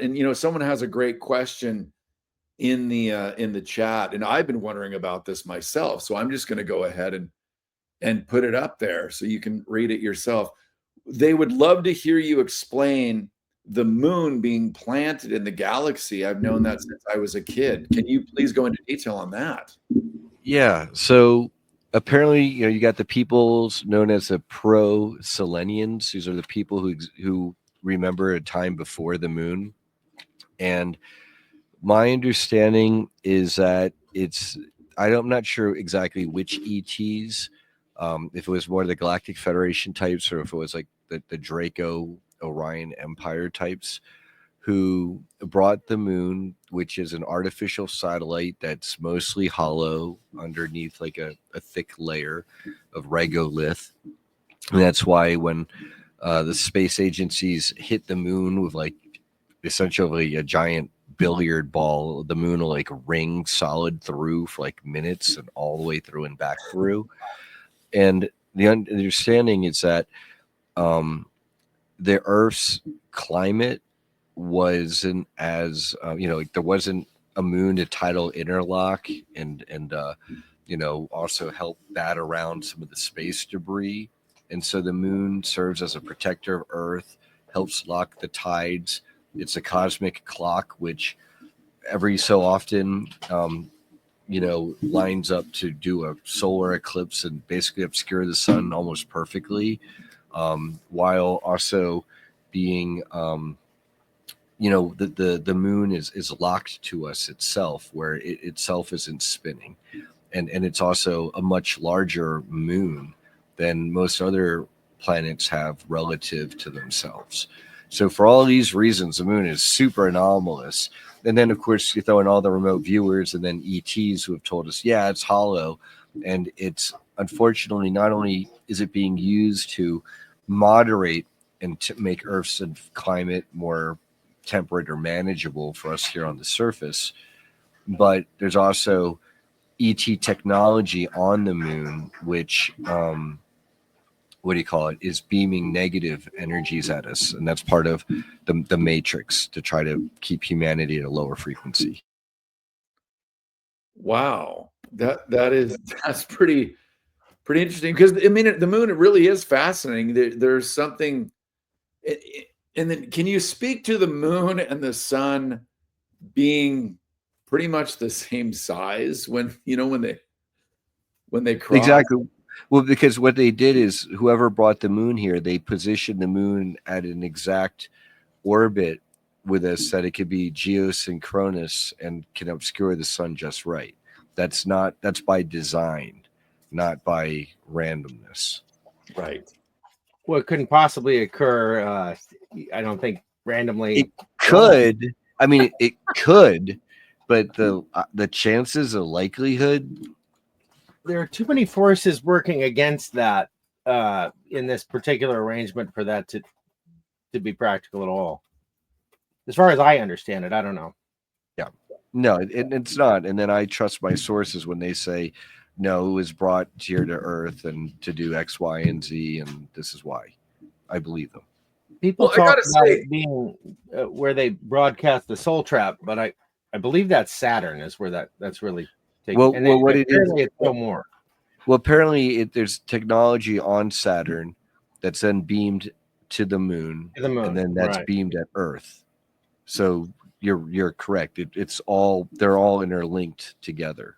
And someone has a great question in the chat, and I've been wondering about this myself. So I'm just going to go ahead and put it up there so you can read it yourself. They would love to hear you explain the moon being planted in the galaxy. I've known that since I was a kid. Can you please go into detail on that? Yeah. So apparently, you got the peoples known as the pro-Selenians. These are the people who remember a time before the moon. And my understanding is that I'm not sure exactly which ETs, if it was more the Galactic Federation types or if it was like the Draco Orion Empire types, who brought the moon, which is an artificial satellite that's mostly hollow underneath like a thick layer of regolith. And that's why when the space agencies hit the moon with like essentially a giant billiard ball, the moon will like ring solid through for like minutes and all the way through and back through. And the understanding is that the Earth's climate wasn't as like there wasn't a moon to tidal interlock and also help bat around some of the space debris. And so the moon serves as a protector of Earth, helps lock the tides. It's a cosmic clock, which every so often, lines up to do a solar eclipse and basically obscure the sun almost perfectly, while also being, the moon is locked to us itself, where it itself isn't spinning. And it's also a much larger moon than most other planets have relative to themselves. So for all these reasons, the moon is super anomalous. And then, of course, you throw in all the remote viewers and then ETs who have told us, yeah, it's hollow. And it's unfortunately, not only is it being used to moderate and to make Earth's climate more temperate or manageable for us here on the surface, but there's also ET technology on the moon, which is beaming negative energies at us, and that's part of the matrix to try to keep humanity at a lower frequency. Wow, that's pretty interesting, because I mean the moon, it really is fascinating. There's something, and then can you speak to the moon and the sun being pretty much the same size when they cross? Exactly. Well, because what they did is whoever brought the moon here, they positioned the moon at an exact orbit with us that it could be geosynchronous and can obscure the sun just right. That's by design, not by randomness. Right. Well, it couldn't possibly occur. I don't think randomly. It could. I mean, it could, but the chances, the likelihood. There are too many forces working against that in this particular arrangement for that to be practical at all. As far as I understand it, I don't know. Yeah, no, it's not. And then I trust my sources when they say, no, it was brought here to Earth and to do X, Y, and Z, and this is why. I believe them. People talk about it being where they broadcast the Soul Trap, but I believe that's Saturn is where that's really taken. Well, what it is, it's no more. Well, apparently there's technology on Saturn that's then beamed to the moon, and then that's beamed at Earth. So you're correct. They're all interlinked together.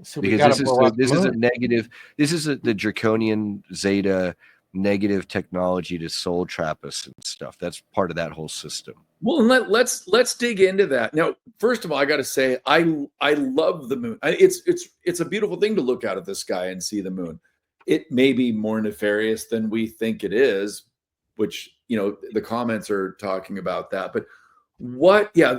So because this is a negative. This is the draconian zeta negative technology to soul trap us and stuff. That's part of that whole system. Well, let's dig into that. Now, first of all, I got to say, I love the moon. It's a beautiful thing to look out at the sky and see the moon. It may be more nefarious than we think it is, which the comments are talking about that. But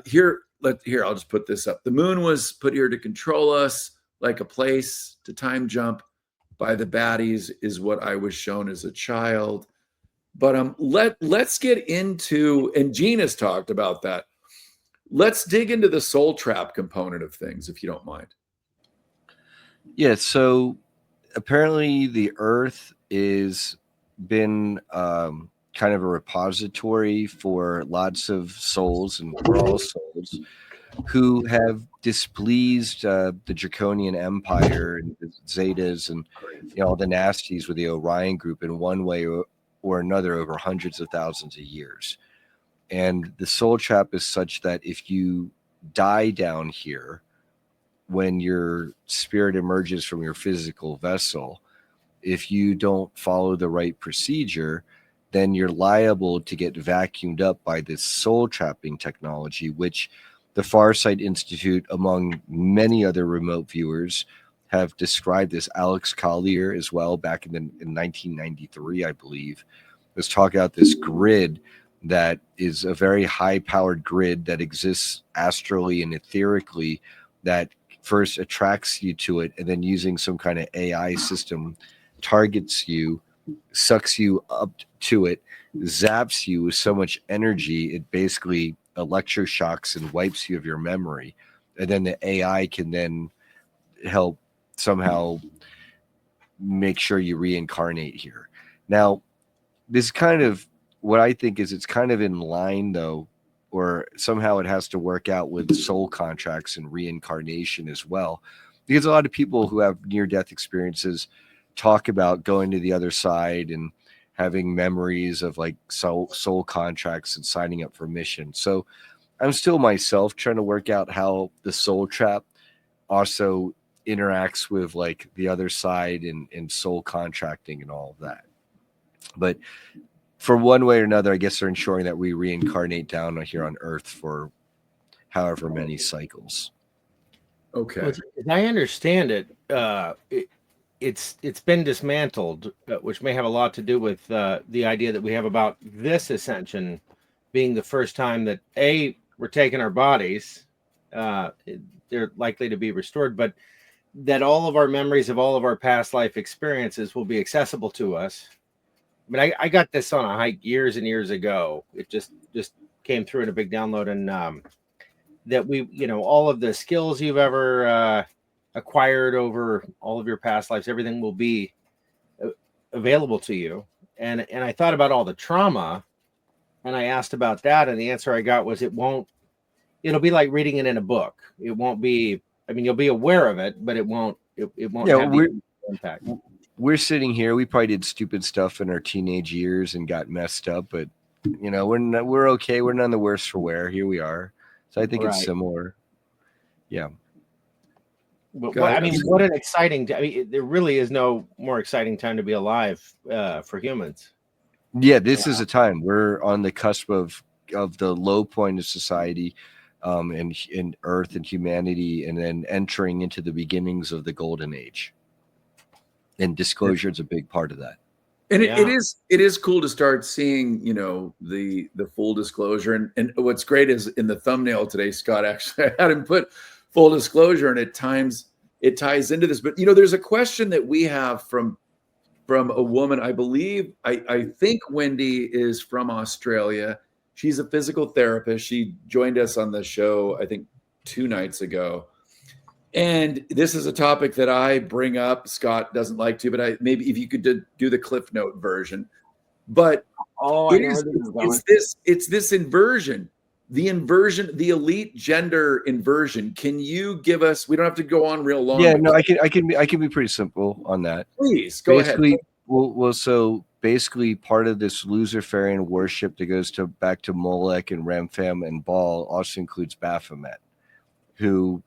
here I'll just put this up. The moon was put here to control us, like a place to time jump by the baddies, is what I was shown as a child. But let's get into, and Gene has talked about that. Let's dig into the soul trap component of things, if you don't mind. Yeah, so apparently the Earth is been kind of a repository for lots of souls, and we're all souls, who have displeased the Draconian Empire and the Zetas and all the nasties with the Orion group in one way or another over hundreds of thousands of years. And the soul trap is such that if you die down here when your spirit emerges from your physical vessel, if you don't follow the right procedure, then you're liable to get vacuumed up by this soul trapping technology, which the Farsight Institute, among many other remote viewers, have described this. Alex Collier as well, back in 1993, I believe, was talking about this grid that is a very high-powered grid that exists astrally and etherically, that first attracts you to it, and then using some kind of AI system targets you, sucks you up to it, zaps you with so much energy, it basically electroshocks and wipes you of your memory. And then the AI can then help somehow make sure you reincarnate here. Now, this kind of what I think is it's kind of in line, though, or somehow it has to work out with soul contracts and reincarnation as well, because a lot of people who have near-death experiences talk about going to the other side and having memories of like soul contracts and signing up for missions. So I'm still myself trying to work out how the soul trap also interacts with like the other side and soul contracting and all of that. But for one way or another, I guess they're ensuring that we reincarnate down here on Earth for however many cycles. Okay. Well, as I understand it, it's been dismantled, which may have a lot to do with the idea that we have about this ascension being the first time that we're taking our bodies, they're likely to be restored, but that all of our memories of all of our past life experiences will be accessible to us. I mean, I got this on a hike years and years ago. It just came through in a big download, and that we, all of the skills you've ever acquired over all of your past lives, everything will be available to you. And I thought about all the trauma, and I asked about that, and the answer I got was it'll be like reading it in a book. It won't be, I mean, you'll be aware of it, but it won't have the impact. We're sitting here, we probably did stupid stuff in our teenage years and got messed up, but we're okay. We're none the worse for wear. Here we are. So I think it's similar. Yeah. But what an exciting! There really is no more exciting time to be alive for humans. Yeah, this is a time we're on the cusp of the low point of society, in Earth and humanity, and then entering into the beginnings of the golden age. And disclosure is a big part of that. And it is cool to start seeing, the full disclosure. And what's great is in the thumbnail today, Scott actually had him put full disclosure, and at times it ties into this. But there's a question that we have from a woman. I believe I think Wendy is from Australia. She's a physical therapist. She joined us on the show, I think 2 nights ago. And this is a topic that I bring up. Scott doesn't like to, but maybe if you could do the Cliff Note version. But it's this inversion, the elite gender inversion. Can you give us? We don't have to go on real long. Yeah, no, I can be pretty simple on that. Please go ahead. So basically, part of this Luciferian worship that goes back to Molech and Remphan and Baal also includes Baphomet, who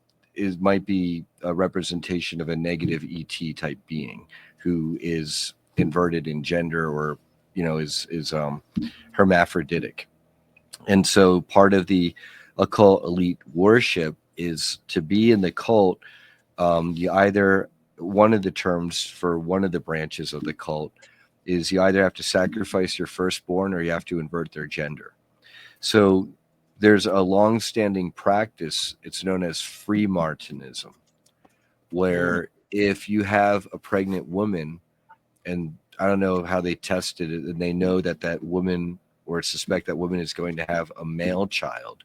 might be a representation of a negative ET type being who is inverted in gender, or is hermaphroditic. And so part of the occult elite worship is to be in the cult. You either, one of the terms for one of the branches of the cult is you either have to sacrifice your firstborn or you have to invert their gender. So there's a long-standing practice, it's known as Freemartinism, where if you have a pregnant woman, and I don't know how they tested it, and they know that woman, or suspect that woman is going to have a male child,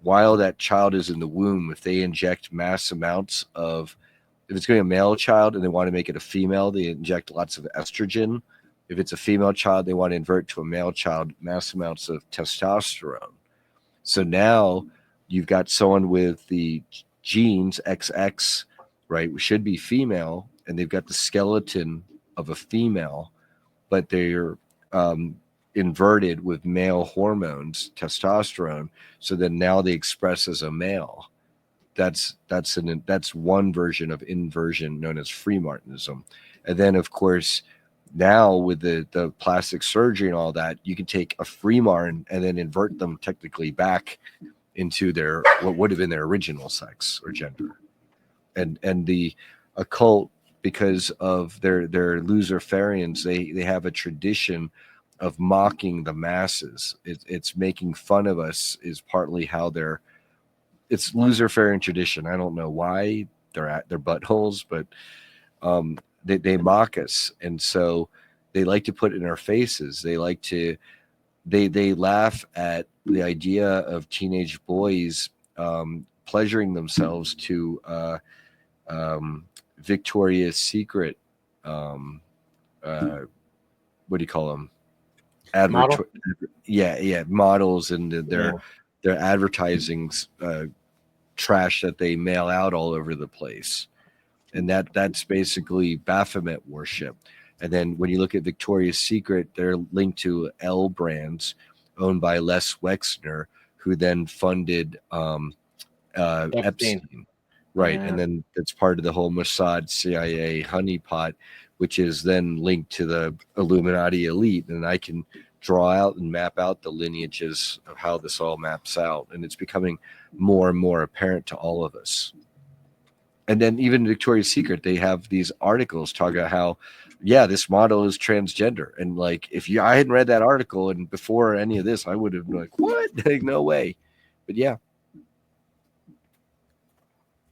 while that child is in the womb, if they inject mass amounts of, if it's going to be a male child and they want to make it a female, they inject lots of estrogen If it's a female child, they want to invert to a male child, mass amounts of testosterone. So now you've got someone with the genes XX, right, which should be female, and they've got the skeleton of a female, but they're inverted with male hormones, testosterone. So then now they express as a male. That's one version of inversion known as Freemartinism. And then, of course, now with the plastic surgery and all that, you can take a Freemartin and then invert them technically back into their what would have been their original sex or gender. And the occult, because of their Luciferians, they have a tradition of mocking the masses. It's making fun of us is partly how it's Luciferian tradition. I don't know why they're at their buttholes, but they mock us, and so they like to put it in our faces. They like to they laugh at the idea of teenage boys pleasuring themselves to Victoria's Secret, what do you call them? Model? Models, and their advertising trash that they mail out all over the place, and that's basically Baphomet worship. And then when you look at Victoria's Secret, they're linked to L Brands, owned by Les Wexner, who then funded Epstein. Right. Yeah. And then it's part of the whole Mossad CIA honeypot, which is then linked to the Illuminati elite. And I can draw out and map out the lineages of how this all maps out. And it's becoming more and more apparent to all of us. And then even Victoria's Secret, they have these articles talking about how, this model is transgender. And like, I hadn't read that article and before any of this, I would have been like, what? Like, no way. But yeah.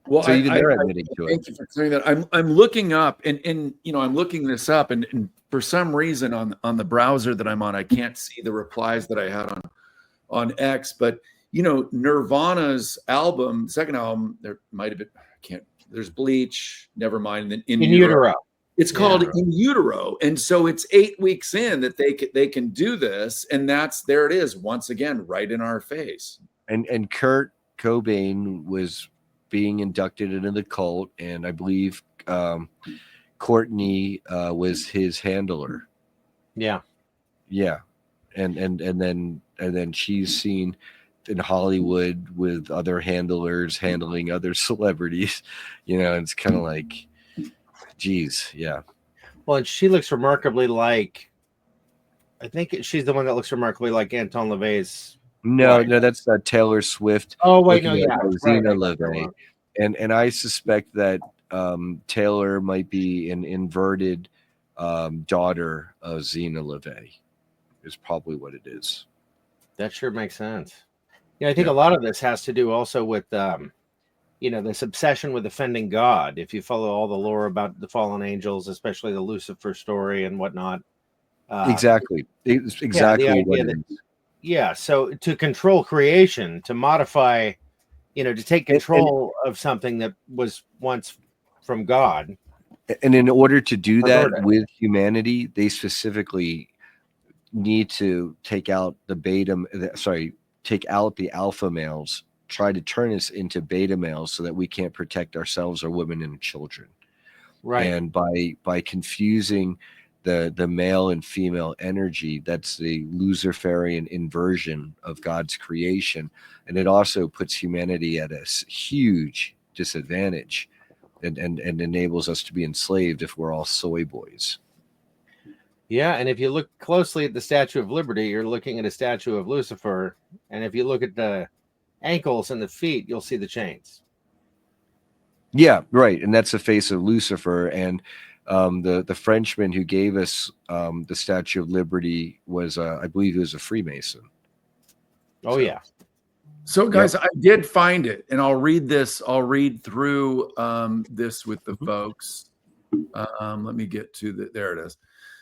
Well, so even they're admitting to it. Thank you for clearing that. I'm looking up and I'm looking this up and for some reason on the browser that I'm on, I can't see the replies that I had on X, but Nirvana's second album, there might have been, there's Bleach, never mind. And then In Utero. It's called In Utero. And so it's 8 weeks in that they can do this. And there it is once again, right in our face. And Kurt Cobain was being inducted into the cult, and I believe Courtney was his handler. Yeah. And then she's seen in Hollywood with other handlers handling other celebrities, it's kind of like, geez, yeah. Well, and she looks remarkably like, I think she's the one that looks remarkably like Anton LaVey's. No, that's Taylor Swift. Oh wait, no, yeah, Zena LaVey. And I suspect that Taylor might be an inverted daughter of Zena LaVey, is probably what it is. That sure makes sense. Yeah, I think a lot of this has to do also with this obsession with offending God. If you follow all the lore about the fallen angels, especially the Lucifer story and whatnot. Exactly. It's exactly what it is. Yeah, so to control creation, to modify, to take control of something that was once from God. And in order to do that with humanity, they specifically need to take out take out the alpha males, try to turn us into beta males so that we can't protect ourselves or women and children. Right. And by confusing the male and female energy, that's the Luciferian inversion of God's creation. And it also puts humanity at a huge disadvantage and enables us to be enslaved if we're all soy boys. Yeah, and if you look closely at the Statue of Liberty, you're looking at a statue of Lucifer. And if you look at the ankles and the feet, you'll see the chains. Yeah, right. And that's the face of Lucifer. And the Frenchman who gave us the Statue of Liberty was, I believe he was a Freemason. Oh, yeah. So, guys, I did find it, and I'll read this. I'll read through this with the folks. Let me get to there it is.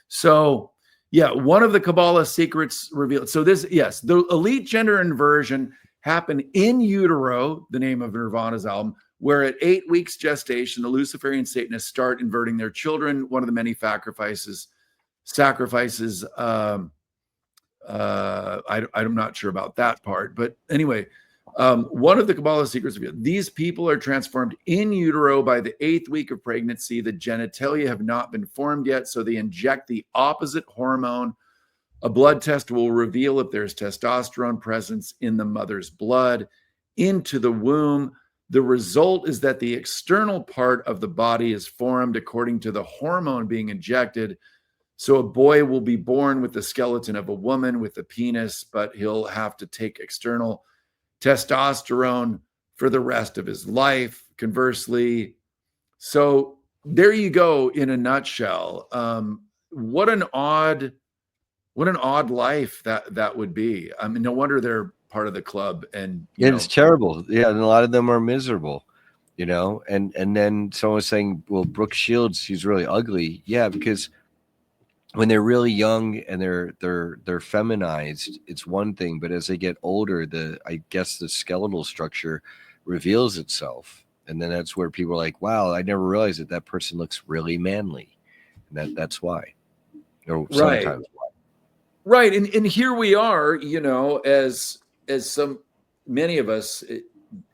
So, one of the Kabbalah secrets revealed. So the elite gender inversion happened in utero, the name of Nirvana's album, where at 8 weeks gestation, the Luciferian Satanists start inverting their children. One of the many sacrifices sacrifices. I'm not sure about that part, but anyway, one of the Kabbalah secrets, these people are transformed in utero by the 8th week of pregnancy. The genitalia have not been formed yet, so they inject the opposite hormone. A blood test will reveal if there's testosterone presence in the mother's blood into the womb. The result is that the external part of the body is formed according to the hormone being injected. So a boy will be born with the skeleton of a woman with a penis, but he'll have to take external testosterone for the rest of his life. Conversely, so there you go in a nutshell. What an odd life that would be. I mean, no wonder they're part of the club. And it's terrible. Yeah, and a lot of them are miserable, And then someone was saying, well, Brooke Shields, she's really ugly. Yeah, because when they're really young and they're feminized, it's one thing, but as they get older, I guess the skeletal structure reveals itself, and then that's where people are like, wow, I never realized that person looks really manly, and that's why, or sometimes right. And here we are, as many of us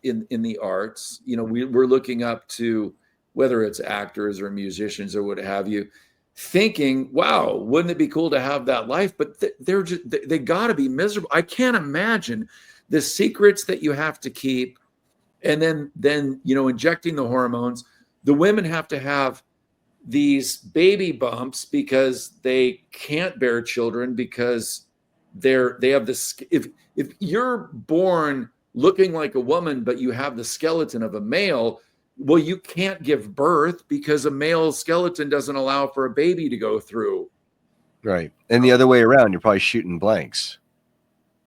in the arts, we're looking up to, whether it's actors or musicians or what have you, thinking, wow, wouldn't it be cool to have that life? But they got to be miserable. I can't imagine the secrets that you have to keep, and then injecting the hormones. The women have to have these baby bumps because they can't bear children, because they have this. If you're born looking like a woman but you have the skeleton of a male, well, you can't give birth because a male skeleton doesn't allow for a baby to go through. Right. And the other way around, you're probably shooting blanks.